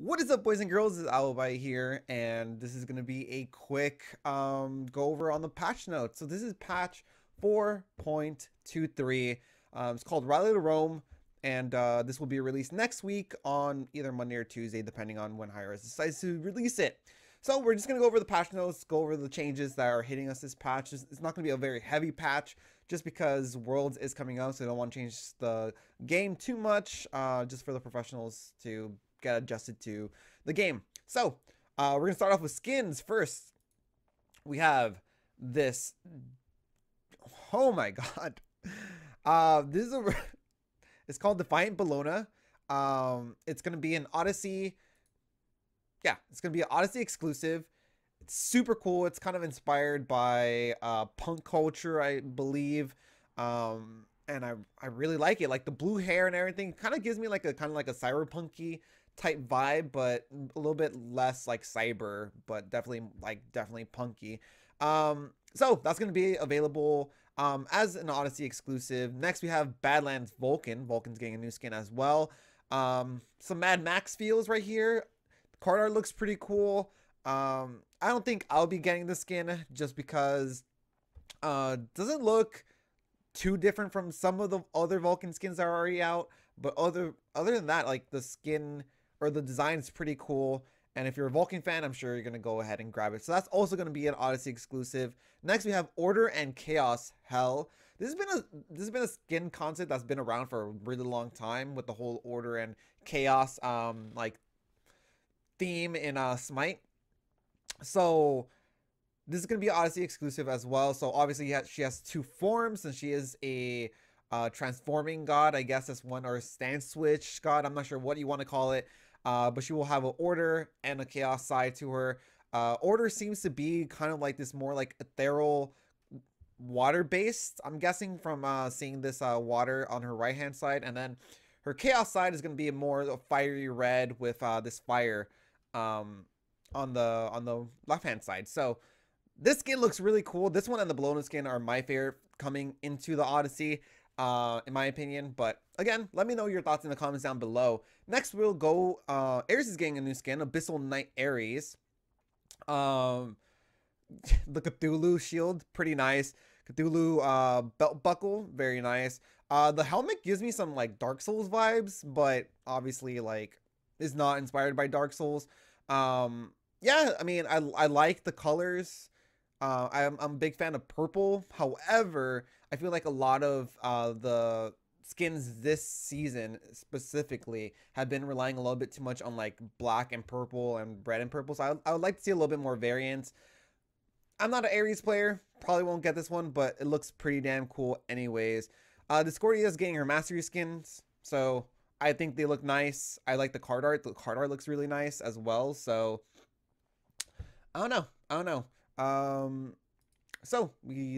What is up, boys and girls? It's AppleByte here, and this is going to be a quick go over on the patch notes. So this is patch 4.23. It's called Rally to Rome, and this will be released next week on either Monday or Tuesday, depending on when Hi-Rez decides to release it. So we're just going to go over the patch notes, go over the changes that are hitting us this patch. It's not going to be a very heavy patch, just because Worlds is coming up, so I don't want to change the game too much, just for the professionals to get adjusted to the game. So we're gonna start off with skins first. We have this. Oh my god. This is it's called Defiant Bologna. It's gonna be an Odyssey. Yeah, it's gonna be an Odyssey exclusive. It's super cool. It's kind of inspired by punk culture, I believe. And I really like it. Like the blue hair and everything kind of gives me like a kind of like a cyberpunky type vibe, but a little bit less like cyber, but definitely punky. So that's gonna be available as an Odyssey exclusive. Next we have Badlands Vulcan. Vulcan's getting a new skin as well. Some Mad Max feels right here. The card art looks pretty cool. I don't think I'll be getting the skin just because doesn't look too different from some of the other Vulcan skins that are already out, but other than that, like the skin or the design is pretty cool, and if you're a Vulcan fan, I'm sure you're gonna go ahead and grab it. So that's also gonna be an Odyssey exclusive. Next we have Order and Chaos Hell. This has been a skin concept that's been around for a really long time, with the whole Order and Chaos like theme in Smite. So this is going to be Odyssey exclusive as well. So obviously she has two forms, and she is a transforming god, I guess that's one, or stand switch god. I'm not sure what you want to call it. But she will have an order and a chaos side to her. Order seems to be kind of like this more like ethereal water based, I'm guessing, from seeing this water on her right hand side. And then her chaos side is going to be more of a fiery red with this fire on the left hand side. So this skin looks really cool. This one and the Bologna skin are my favorite coming into the Odyssey, in my opinion. But again, let me know your thoughts in the comments down below. Next, we'll go. Ares is getting a new skin, Abyssal Knight Ares. The Cthulhu shield, pretty nice. Cthulhu belt buckle, very nice. The helmet gives me some like Dark Souls vibes, but obviously like is not inspired by Dark Souls. Yeah, I mean, I like the colors. I'm a big fan of purple. However, I feel like a lot of the skins this season specifically have been relying a little bit too much on like black and purple and red and purple. So I would like to see a little bit more variance. I'm not an Ares player, probably won't get this one, but it looks pretty damn cool anyways. The Cordilla is getting her mastery skins, so I think they look nice. I like the card art. The card art looks really nice as well. So I don't know. So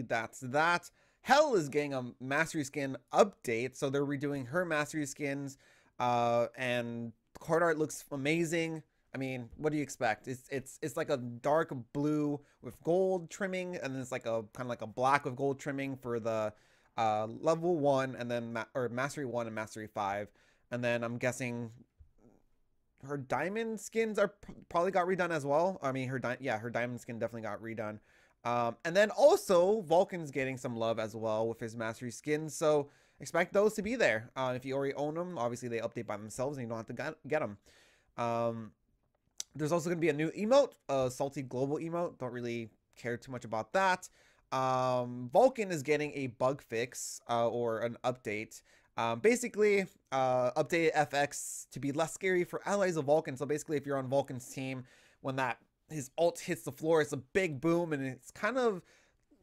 that's that. Hell is getting a mastery skin update, so they're redoing her mastery skins, and card art looks amazing. I mean, what do you expect? It's like a dark blue with gold trimming, and then it's like a kind of like a black with gold trimming for the level 1, and then mastery 1 and mastery 5, and then I'm guessing her diamond skins are probably got redone as well. I mean, her diamond skin definitely got redone. And then also Vulcan's getting some love as well with his mastery skins, so expect those to be there. If you already own them, obviously they update by themselves and you don't have to get them. There's also going to be a new emote, a salty global emote. Don't really care too much about that. Vulcan is getting a bug fix, or an update. Basically, updated FX to be less scary for allies of Vulcan. So basically, if you're on Vulcan's team, when his ult hits the floor, it's a big boom, and it's kind of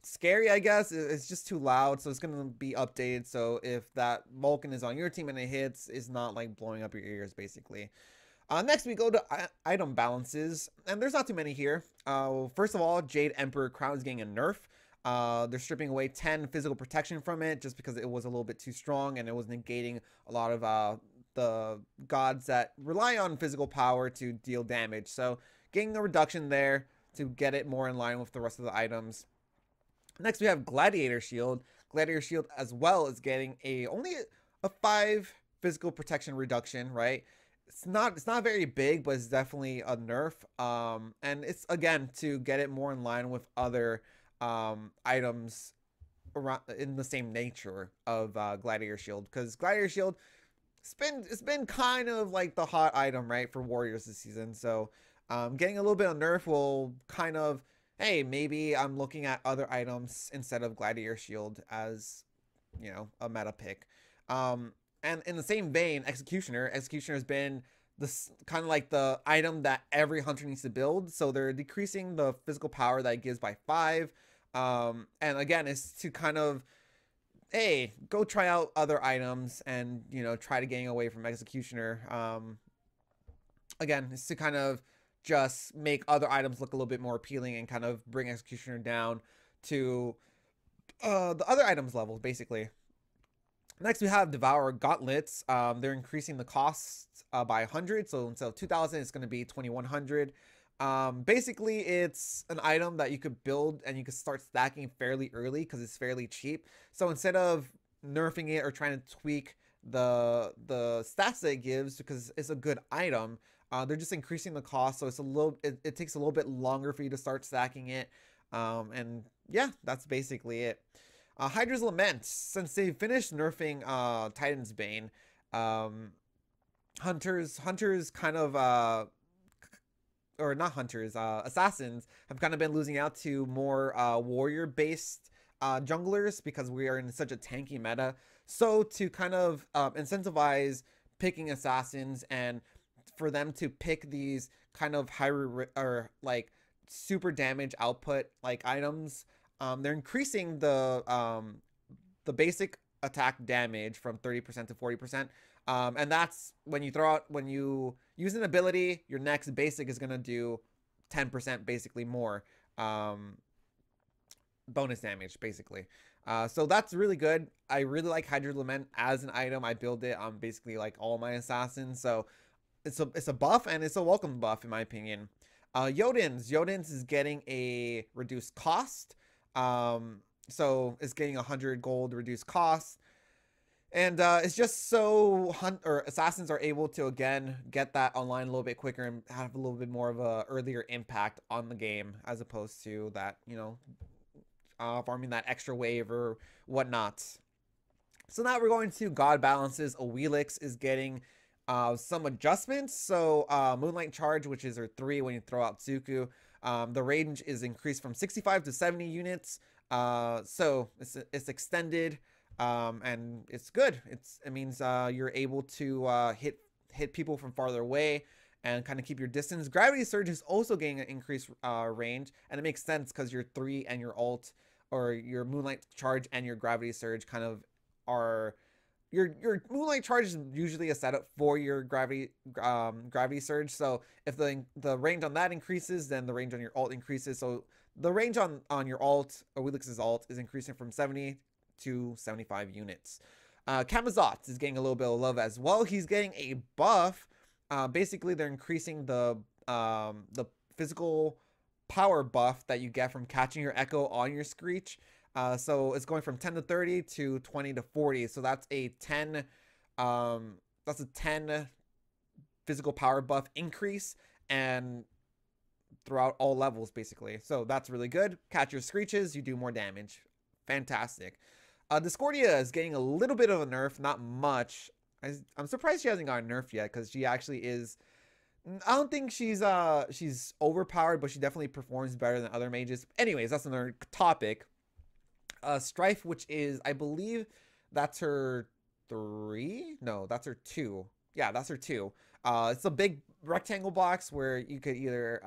scary, I guess. It's just too loud, so it's going to be updated. So if that Vulcan is on your team and it hits, it's not like blowing up your ears, basically. Next, we go to item balances, and there's not too many here. First of all, Jade Emperor Crown is getting a nerf. They're stripping away 10 physical protection from it just because it was a little bit too strong, and it was negating a lot of the gods that rely on physical power to deal damage. So getting a reduction there to get it more in line with the rest of the items. Next, we have Gladiator Shield. Gladiator Shield as well is getting only a 5 physical protection reduction, right? it's not very big, but it's definitely a nerf. And it's again to get it more in line with other items around in the same nature of Gladiator Shield, because Gladiator Shield it's been kind of like the hot item, right, for warriors this season. So getting a little bit of nerf will kind of, hey, maybe I'm looking at other items instead of Gladiator Shield as, you know, a meta pick. And in the same vein, Executioner has been this kind of like the item that every hunter needs to build. So they're decreasing the physical power that it gives by 5. And again, it's to kind of, hey, go try out other items and, you know, try to getting away from Executioner. Again, it's to kind of just make other items look a little bit more appealing and kind of bring Executioner down to the other items level, basically. Next, we have Devourer Gauntlets. They're increasing the cost by 100. So instead of 2,000, it's going to be 2,100. Basically, it's an item that you could build and you could start stacking fairly early because it's fairly cheap. So instead of nerfing it or trying to tweak the stats that it gives, because it's a good item, they're just increasing the cost. So it's it takes a little bit longer for you to start stacking it. And yeah, that's basically it. Hydra's Lament, since they finished nerfing Titan's Bane, hunters kind of or not hunters, assassins have kind of been losing out to more warrior based junglers because we are in such a tanky meta. So to kind of incentivize picking assassins and for them to pick these kind of high or like super damage output like items, they're increasing the basic attack damage from 30% to 40%. And that's when you use an ability, your next basic is going to do 10% basically more bonus damage, basically. So that's really good. I really like Hydra's Lament as an item. I build it on basically like all my assassins. So it's a buff, and it's a welcome buff in my opinion. Yoda's is getting a reduced cost. So it's getting 100 gold reduced cost. And it's just so assassins are able to again get that online a little bit quicker and have a little bit more of a earlier impact on the game, as opposed to that, you know, farming that extra wave or whatnot. So now we're going to God Balances. Awilix is getting some adjustments. So Moonlight Charge, which is her 3 when you throw out Zuku, the range is increased from 65 to 70 units. So it's extended. And it's good. It means you're able to hit people from farther away and kind of keep your distance. Gravity Surge is also getting an increased range, and it makes sense because your 3 and your ult, or your Moonlight Charge and your Gravity Surge, kind of are your Moonlight Charge is usually a setup for your Gravity Surge. So if the range on that increases, then the range on your ult increases. So the range on your ult, or Awilix's ult, is increasing from 70 to 75 units. Camazotz is getting a little bit of love as well. He's getting a buff. Basically, they're increasing the physical power buff that you get from catching your echo on your Screech. So it's going from 10 to 30 to 20 to 40. So that's a 10 physical power buff increase, and throughout all levels basically. So that's really good. Catch your Screeches, you do more damage. Fantastic. Discordia is getting a little bit of a nerf, not much. I'm surprised she hasn't gotten nerfed yet, because she actually is. I don't think she's overpowered, but she definitely performs better than other mages. Anyways, that's another topic. Strife, which is, I believe, that's her 3. No, that's her 2. Yeah, that's her 2. It's a big rectangle box where you could either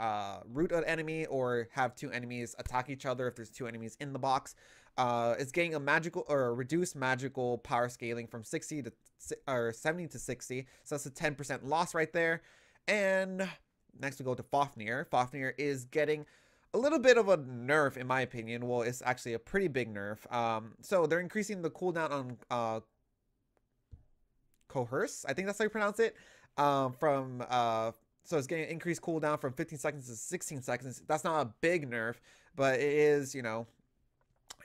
root an enemy or have 2 enemies attack each other if there's 2 enemies in the box. It's getting a magical or a reduced magical power scaling from 60 to 70 to 60. So that's a 10% loss right there. And next we go to Fafnir. Fafnir is getting a little bit of a nerf, in my opinion. Well, it's actually a pretty big nerf. So they're increasing the cooldown on Coerce. I think that's how you pronounce it. So it's getting an increased cooldown from 15 seconds to 16 seconds. That's not a big nerf, but it is, you know,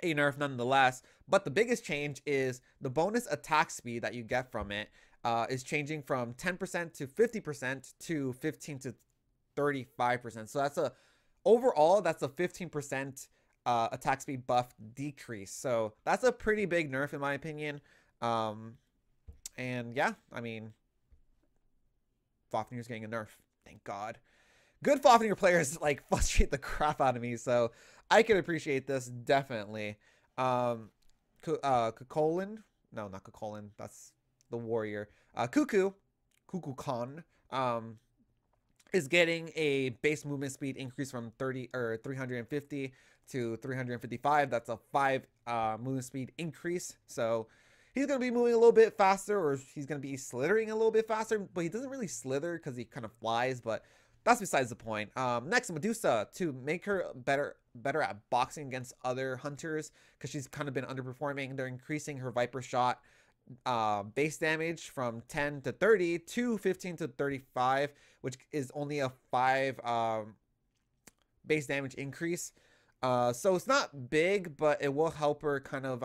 a nerf nonetheless. But the biggest change is the bonus attack speed that you get from it is changing from 10% to 50% to 15 to 35%. So that's overall that's a 15% attack speed buff decrease. So that's a pretty big nerf in my opinion. And yeah, I mean, Fafnir's getting a nerf. Thank God. Good Fafnir players like frustrate the crap out of me, so I can appreciate this definitely. Kukulin, no, not Kukulin. That's the warrior. Kuku Khan, is getting a base movement speed increase from 350 to 355. That's a 5 movement speed increase. So he's going to be moving a little bit faster, or he's going to be slithering a little bit faster, but he doesn't really slither because he kind of flies, but that's besides the point. Next, Medusa, to make her better at boxing against other hunters, because she's kind of been underperforming. They're increasing her Viper shot base damage from 10 to 30 to 15 to 35, which is only a 5 base damage increase. So it's not big, but it will help her kind of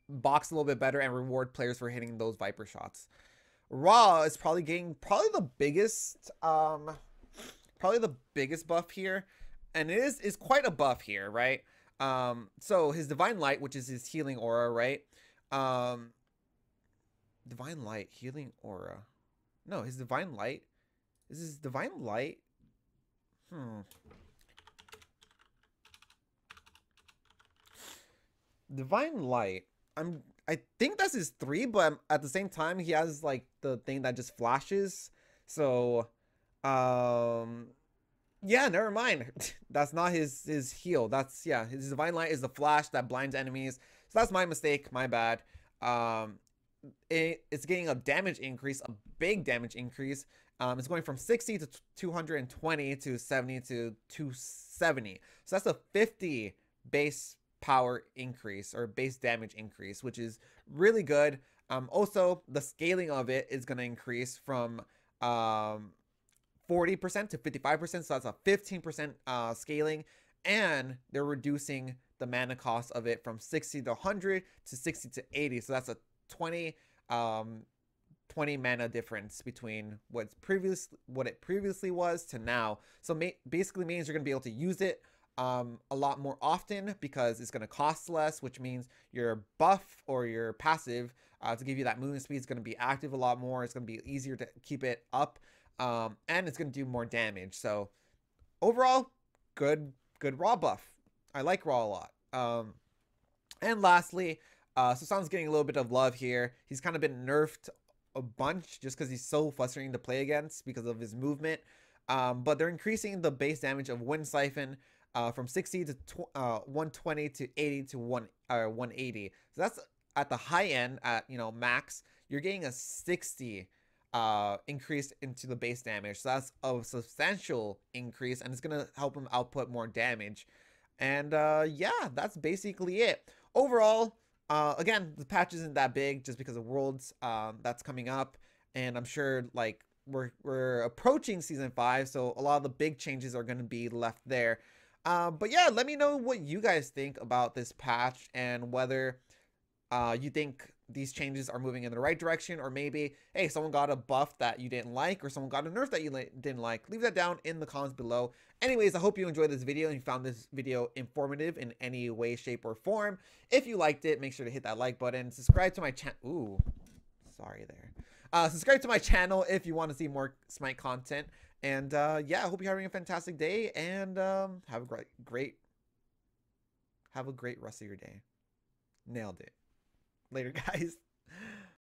box a little bit better and reward players for hitting those Viper shots. Ra is probably getting the biggest buff here, and it is quite a buff here, right? So his Divine Light, which is his healing aura, right? Divine Light, healing aura. No, his Divine Light. Is his Divine Light? Divine Light. I think that's his 3, but at the same time he has like the thing that just flashes. So yeah, never mind. That's not his heal. That's, yeah, his Divine Light is the flash that blinds enemies. So that's my mistake, my bad. It's getting a damage increase, a big damage increase. It's going from 60 to 220 to 70 to 270. So that's a 50 base power increase, or base damage increase, which is really good. Also, the scaling of it is going to increase from 40% to 55%, so that's a 15% scaling, and they're reducing the mana cost of it from 60 to 100 to 60 to 80, so that's a 20 mana difference between what it previously was to now. So basically means you're going to be able to use it a lot more often, because it's going to cost less, which means your buff or your passive to give you that movement speed is going to be active a lot more. It's going to be easier to keep it up, and it's going to do more damage. So overall, good Raw buff. I like Raw a lot. And lastly, Susan's getting a little bit of love here. He's kind of been nerfed a bunch just because he's so frustrating to play against because of his movement. But they're increasing the base damage of Wind Siphon from 60 to 120 to 80 to 180. So that's at the high end, at, you know, max. You're getting a 60 increase into the base damage. So that's a substantial increase, and it's gonna help him output more damage. And yeah, that's basically it. Overall, again, the patch isn't that big just because of Worlds that's coming up, and I'm sure like we're approaching season 5, so a lot of the big changes are going to be left there. But yeah, let me know what you guys think about this patch, and whether you think these changes are moving in the right direction, or maybe, hey, someone got a buff that you didn't like, or someone got a nerf that you didn't like. Leave that down in the comments below. Anyways, I hope you enjoyed this video and you found this video informative in any way, shape, or form. If you liked it, make sure to hit that like button. Subscribe to my channel. Ooh, sorry there. Subscribe to my channel if you want to see more Smite content. And yeah, I hope you're having a fantastic day, and have a great rest of your day. Nailed it. Later, guys.